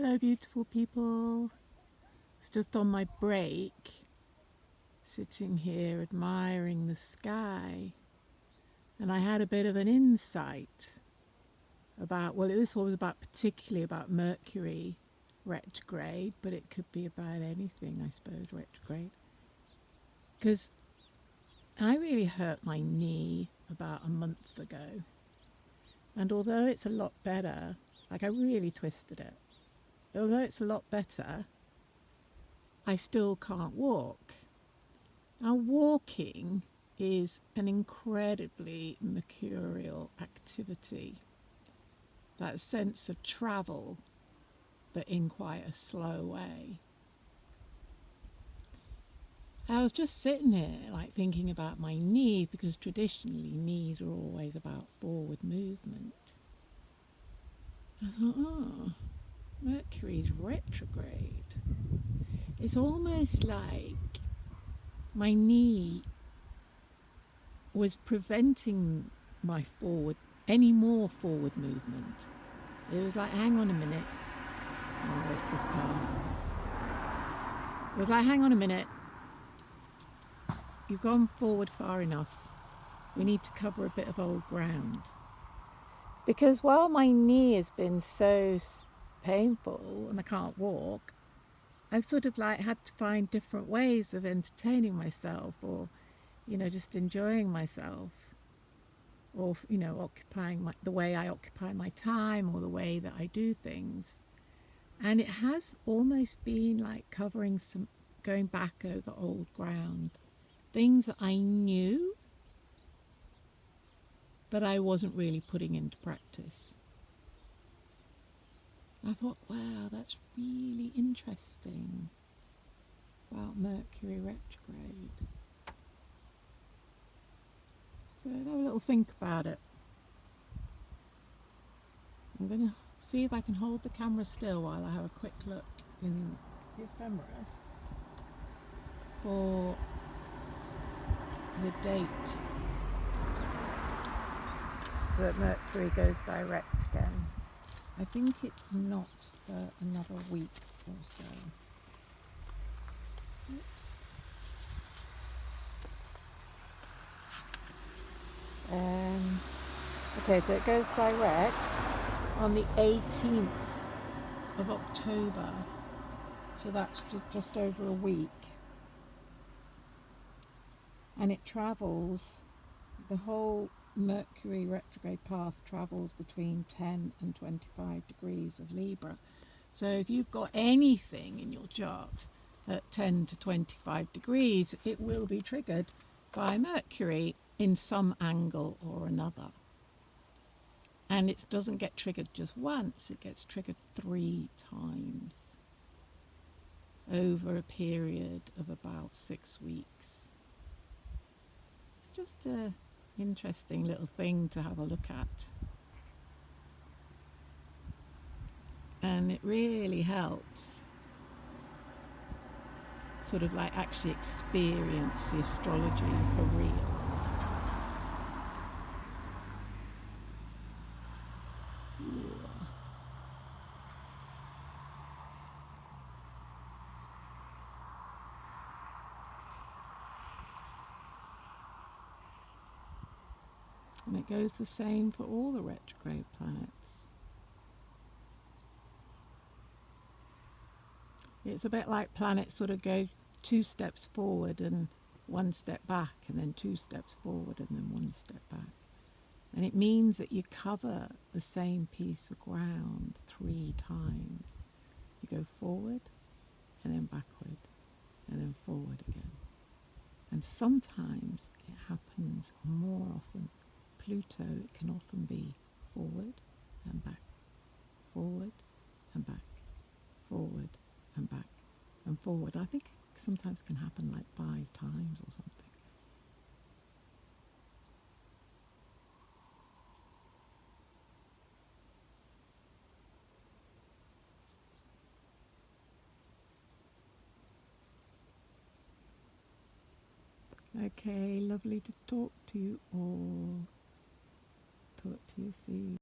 Hello beautiful people. It's just on my break, sitting here admiring the sky, and I had a bit of an insight about, well, this was about particularly about Mercury retrograde, but it could be about anything, I suppose, retrograde. Because I really hurt my knee about a month ago, and although it's a lot better, like I really twisted it, although it's a lot better, I still can't walk. Now, walking is an incredibly mercurial activity, that sense of travel, but in quite a slow way. I was just sitting here, like thinking about my knee, because traditionally knees are always about forward movement. I thought, oh, Mercury's retrograde. It's almost like my knee was preventing my any more forward movement. It was like, hang on a minute. I'll wait for this car. It was like, hang on a minute. You've gone forward far enough. We need to cover a bit of old ground. Because while my knee has been so painful and I can't walk, I've sort of like had to find different ways of entertaining myself, or, just enjoying myself, or, occupying the way I occupy my time, or the way that I do things. And it has almost been like going back over old ground, things that I knew, but I wasn't really putting into practice. I thought, wow, that's really interesting about Mercury retrograde. So have a little think about it. I'm going to see if I can hold the camera still while I have a quick look in the ephemeris for the date that Mercury goes direct again. I think it's not for another week or so. Oops. Okay, so it goes direct on the 18th of October, so that's just over a week, and it travels, the whole Mercury retrograde path travels between 10 and 25 degrees of Libra. So if you've got anything in your chart at 10 to 25 degrees, it will be triggered by Mercury in some angle or another. And it doesn't get triggered just once, it gets triggered 3 times over a period of about 6 weeks. It's just an interesting little thing to have a look at. And it really helps sort of like actually experience the astrology for real. And it goes the same for all the retrograde planets. It's a bit like planets sort of go 2 steps forward and 1 step back, and then 2 steps forward and then 1 step back. And it means that you cover the same piece of ground 3 times. You go forward and then backward and then forward again. And sometimes it happens more often. Pluto, it can often be forward and back, forward and back, forward and back and forward. I think it sometimes can happen like 5 times or something. Okay, lovely to talk to you all. Talk to you soon.